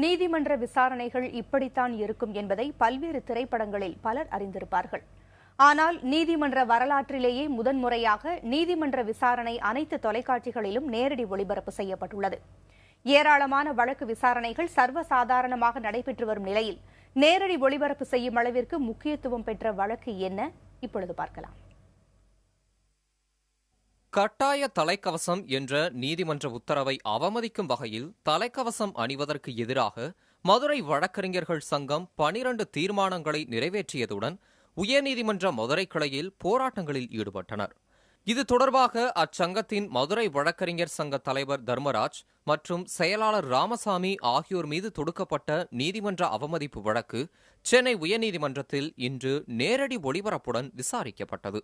நீதிமன்ற விசாரணைகள் இப்படித்தான் இருக்கும் என்பதை பல்வேறு திரைப்படங்களில் பலர் அறிந்திருப்பார்கள். ஆனால் நீதிமன்ற வரலாற்றிலேயே முதன்முறையாக நீதிமன்ற விசாரணை அனைத்து தொலைக்காட்சிகளிலும் நேரடி ஒளிபரப்பு செய்யப்பட்டுள்ளது. ஏராளமான வழக்கு விசாரணைகள் சர்வசாதாரணமாக நடைபெற்று வரும் நிலையில் நேரடி ஒளிபரப்பு செய்யும் அளவிற்கு முக்கியத்துவம் பெற்ற வழக்கு என்ன? இப்பொழுது பார்க்கலாம். கட்டாய தலைக்கவசம் என்ற நீதிமன்ற உத்தரவை அவமதிக்கும் வகையில் தலைக்கவசம் அணிவதற்கு எதிராக மதுரை வழக்கறிஞர்கள் சங்கம் 12 தீர்மானங்களை நிறைவேற்றியதுடன் உயர்நீதிமன்ற மதுரை கிளையில் போராட்டங்களில் ஈடுபட்டனர். இது தொடர்பாக அச்சங்கத்தின் மதுரை வழக்கறிஞர் சங்க தலைவர் தர்மராஜ் மற்றும் செயலாளர் ராமசாமி ஆகியோர் மீது தொடுக்கப்பட்ட நீதிமன்ற அவமதிப்பு வழக்கு சென்னை உயர்நீதிமன்றத்தில் இன்று நேரடி ஒளிபரப்புடன் விசாரிக்கப்பட்டது.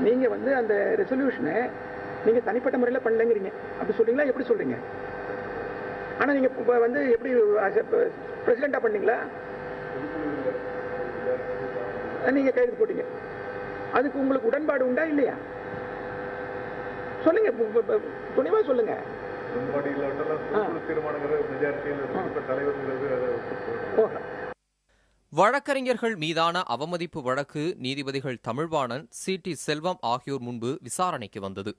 நீங்க அந்த ரெசல்யூஷனை நீங்க தனிப்பட்ட முறையில் பண்ணலங்கிறீங்க. அப்படி சொல்றீங்களா? எப்படி சொல்றீங்க? ஆனா நீங்க எப்படி பிரசிடென்டா பண்ணீங்களா? நீங்க கைது போட்டீங்க. அதுக்கு உங்களுக்கு உடன்பாடு உண்டா இல்லையா? சொல்லுங்க, துணிவா சொல்லுங்க. வழக்கறிஞர்கள் மீதான அவமதிப்பு வழக்கு நீதிபதிகள் தமிழ்வாணன், சி.டி. செல்வம் ஆகியோர் முன்பு விசாரணைக்கு வந்தது.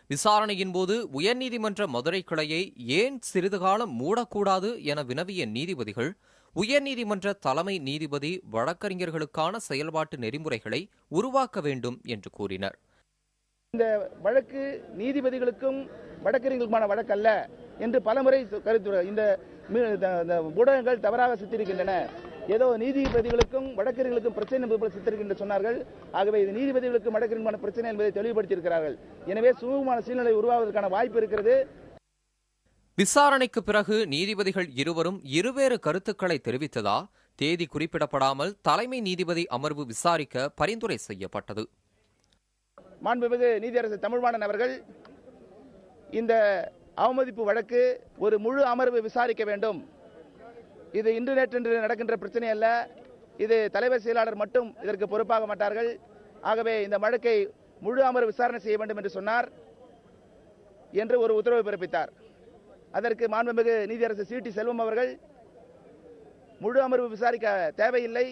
விசாரணையின் போது உயர்நீதிமன்ற மதுரை கிளையை ஏன் சிறிது காலம் மூடக்கூடாது என வினவிய நீதிபதிகள் உயர்நீதிமன்ற தலைமை நீதிபதி வழக்கறிஞர்களுக்கான செயல்பாட்டு நெறிமுறைகளை உருவாக்க வேண்டும் என்று கூறினர். இந்த வழக்கு நீதிபதிகளுக்கும் வழக்கறிஞர்களுக்குமான வழக்கு அல்ல என்று பலமுறை கருத்து இந்த ஊடகங்கள் தவறாக சித்தரிக்கின்றன. ஏதோ நீதிபதிகளுக்கும் வழக்கறிஞர்களுக்கும் பிரச்சனை சித்தரிக்கின்ற சொன்னார்கள். ஆகவே இது நீதிபதிகளுக்கும் வழக்கறிஞருமான பிரச்சனை என்பதை தெளிவுபடுத்தியிருக்கிறார்கள். எனவே சுமூகமான சூழ்நிலை உருவாவதற்கான வாய்ப்பு இருக்கிறது. விசாரணைக்கு பிறகு நீதிபதிகள் இருவரும் இருவேறு கருத்துக்களை தெரிவித்ததா தேதி குறிப்பிடப்படாமல் தலைமை நீதிபதி அமர்வு விசாரிக்க பரிந்துரை செய்யப்பட்டது. மாண்புமிகு நீதியரசர் தமிழ்வாணன் அவர்கள் இந்த அவமதிப்பு வழக்கு ஒரு முழு அமர்வு விசாரிக்க வேண்டும். இது இன்று நேற்று நடக்கின்ற பிரச்சனை அல்ல. இது தலைவர் செயலாளர் மட்டும் இதற்கு பொறுப்பாக மாட்டார்கள். ஆகவே இந்த வழக்கை முழு அமர்வு விசாரணை செய்ய வேண்டும் என்று சொன்னார் என்று ஒரு உத்தரவு பிறப்பித்தார். அதற்கு மாண்புமிகு நீதியரசர் சி.டி. செல்வம் அவர்கள் முழு அமர்வு விசாரிக்க தேவையில்லை,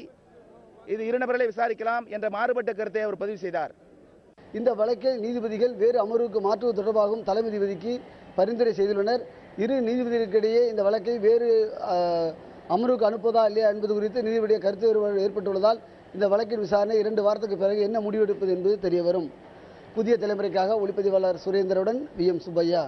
இது இரு நபர்களை விசாரிக்கலாம் என்ற மாறுபட்ட கருத்தை அவர் பதிவு செய்தார். இந்த வழக்கை நீதிபதிகள் வேறு அமர்வுக்கு மாற்றுவது தொடர்பாகவும் தலைமை நீதிபதிக்கு பரிந்துரை செய்துள்ளனர். இரு நீதிபதிகளுக்கிடையே இந்த வழக்கை வேறு அமர்வுக்கு அனுப்புவதா இல்லையா என்பது குறித்து நீதிபதிய கருத்து வேறுபாடு ஏற்பட்டுள்ளதால் இந்த வழக்கின் விசாரணை 2 வாரத்துக்கு பிறகு என்ன முடிவெடுப்பது என்பது தெரியவரும். புதிய தலைமுறைக்காக ஒளிப்பதிவாளர் சுரேந்திரனுடன் வி.எம். சுப்பையா.